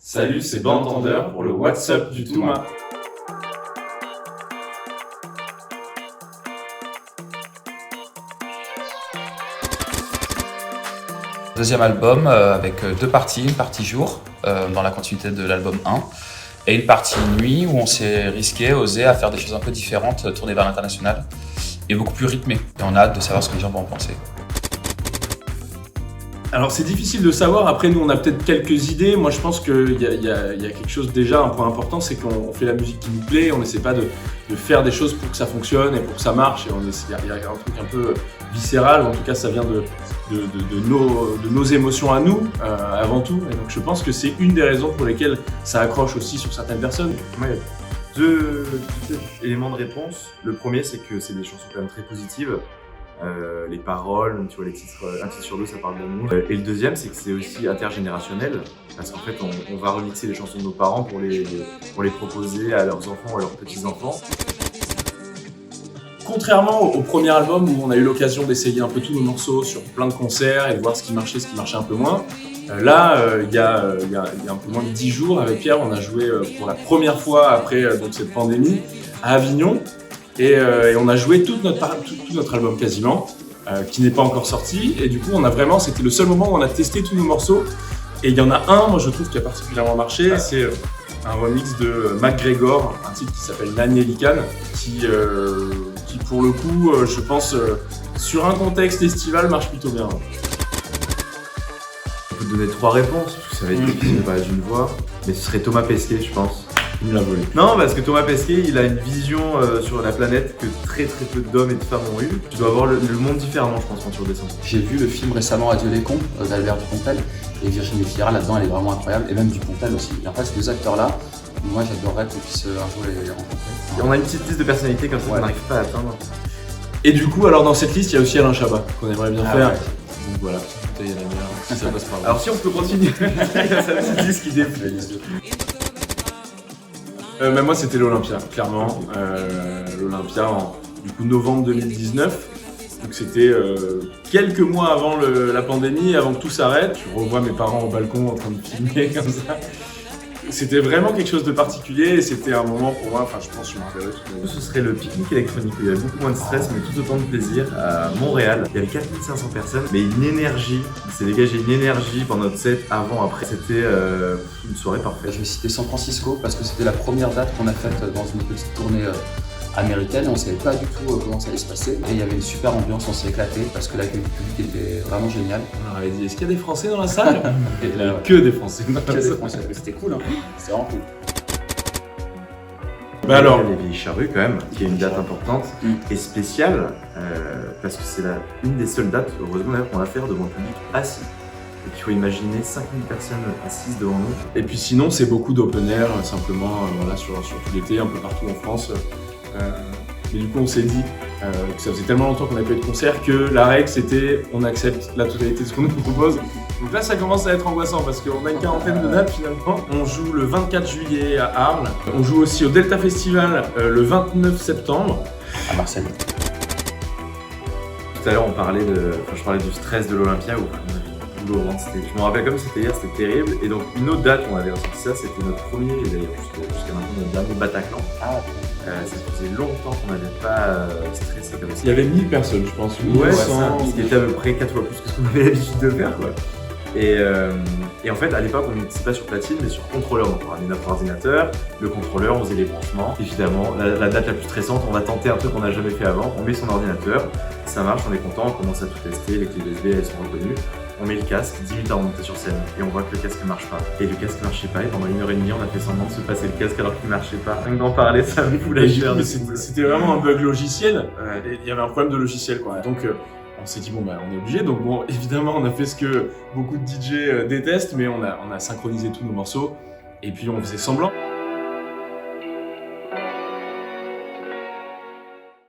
Salut, c'est Bandentendeur pour le WhatsApp du Touma. Deuxième album avec deux parties, une partie jour dans la continuité de l'album 1 et une partie nuit où on s'est risqué, osé à faire des choses un peu différentes, tourner vers l'international et beaucoup plus rythmé. Et on a hâte de savoir ce que les gens vont en penser. Alors c'est difficile de savoir, après nous on a peut-être quelques idées. Moi je pense qu'il y a quelque chose déjà, un point important, c'est qu'on fait la musique qui nous plaît, on n'essaie pas de faire des choses pour que ça fonctionne et pour que ça marche. Il y a un truc un peu viscéral, en tout cas ça vient de nos émotions à nous avant tout. Et donc je pense que c'est une des raisons pour lesquelles ça accroche aussi sur certaines personnes. Moi, il y a deux éléments de réponse. Le premier, c'est que c'est des chansons quand même très positives. Les paroles, tu vois, les titres, un titre sur deux, ça parle d'amour. Et le deuxième, c'est que c'est aussi intergénérationnel, parce qu'en fait, on va remixer les chansons de nos parents pour les proposer à leurs enfants ou à leurs petits-enfants. Contrairement au premier album où on a eu l'occasion d'essayer un peu tous nos morceaux sur plein de concerts et de voir ce qui marchait un peu moins, là, il y a un peu moins de 10 jours, avec Pierre, on a joué pour la première fois après donc cette pandémie à Avignon. Et on a joué tout notre album quasiment, qui n'est pas encore sorti. Et du coup, c'était le seul moment où on a testé tous nos morceaux. Et il y en a un, moi je trouve, qui a particulièrement marché. C'est un remix de McGregor, un titre qui s'appelle Nanelican, qui pour le coup, je pense, sur un contexte estival, marche plutôt bien. On peut te donner trois réponses, parce que ça va être difficile de parler d'une voix. Mais ce serait Thomas Pesquet, je pense. Il l'a volé. Non, parce que Thomas Pesquet, il a une vision sur la planète que très peu d'hommes et de femmes ont eu. Tu dois voir le monde différemment, je pense, quand tu redescends. J'ai vu le film récemment Adieu les cons d'Albert Dupontel et Virginie Fira là-dedans, elle est vraiment incroyable, et même Dupontel aussi. Et en fait, ces deux acteurs-là, moi j'adorerais qu'on puisse un jour les rencontrer. Et on a une petite liste de personnalités comme ça qu'on n'arrive pas à atteindre. Et du coup, alors dans cette liste, il y a aussi Alain Chabat, qu'on aimerait bien faire. Ouais. Donc voilà, petite bouteille à la mer, si ça passe par là. Alors si on peut continuer, il y a sa petite liste qui défile. Mais moi c'était l'Olympia, clairement. L'Olympia en du coup, novembre 2019. Donc c'était quelques mois avant la pandémie, avant que tout s'arrête. Je revois mes parents au balcon en train de filmer comme ça. C'était vraiment quelque chose de particulier et c'était un moment pour moi, enfin je pense que je m'en rappellerai toute ma vie. Ce serait le pique-nique électronique où il y avait beaucoup moins de stress mais tout autant de plaisir à Montréal. Il y avait 4500 personnes mais une énergie, c'est dégagé une énergie pendant notre set, avant, après. C'était une soirée parfaite. Je vais citer San Francisco parce que c'était la première date qu'on a faite dans une petite tournée américaine. On ne savait pas du tout comment ça allait se passer et il y avait une super ambiance, on s'est éclaté parce que l'accueil du public était vraiment génial. On leur avait dit, est-ce qu'il y a des Français dans la salle? Et il n'y avait que des Français dans la salle. C'était cool, hein. C'était vraiment cool. Bah alors, les Vieilles Charrues quand même, qui est une date importante et spéciale parce que c'est une des seules dates, heureusement d'ailleurs, qu'on va faire devant le public assis. Et qu'il faut imaginer 5000 personnes assises devant nous. et puis sinon c'est beaucoup d'open air, simplement voilà, sur tout l'été, un peu partout en France. Mais du coup on s'est dit que ça faisait tellement longtemps qu'on n'avait pas eu de concert que la règle c'était on accepte la totalité de ce qu'on nous propose. Donc là ça commence à être angoissant parce qu'on a une quarantaine de dates finalement. On joue le 24 juillet à Arles, on joue aussi au Delta Festival le 29 septembre. À Marseille. Tout à l'heure je parlais du stress de l'Olympia où je me rappelle comme c'était hier, c'était terrible. Et donc une autre date où on avait ressorti ça, c'était notre premier, et d'ailleurs jusqu'à maintenant notre dernier Bataclan. Ça faisait longtemps qu'on n'avait pas stressé comme ça. Il y avait 1000 personnes je pense. Ouais, 1100, ça, ce qui était à peu près 4 fois plus que ce qu'on avait l'habitude de faire, quoi. Et en fait, à l'époque, on n'était pas sur platine, mais sur contrôleur. Donc, on ramenait notre ordinateur, le contrôleur, on faisait les branchements. Évidemment, la date la plus stressante, on va tenter un truc qu'on n'a jamais fait avant. On met son ordinateur, ça marche, on est content, on commence à tout tester, les clés USB, elles sont reconnues. On met le casque, 10 minutes avant de monter sur scène, et on voit que le casque ne marche pas. Et le casque ne marchait pas, et pendant 1h30, on a fait semblant de se passer le casque alors qu'il ne marchait pas. Rien que d'en parler, ça me fout la chair. C'était vraiment un bug logiciel. Et il y avait un problème de logiciel, quoi. Donc on s'est dit bon bah on est obligé. Donc bon, évidemment on a fait ce que beaucoup de DJ détestent, mais on a synchronisé tous nos morceaux et puis on faisait semblant.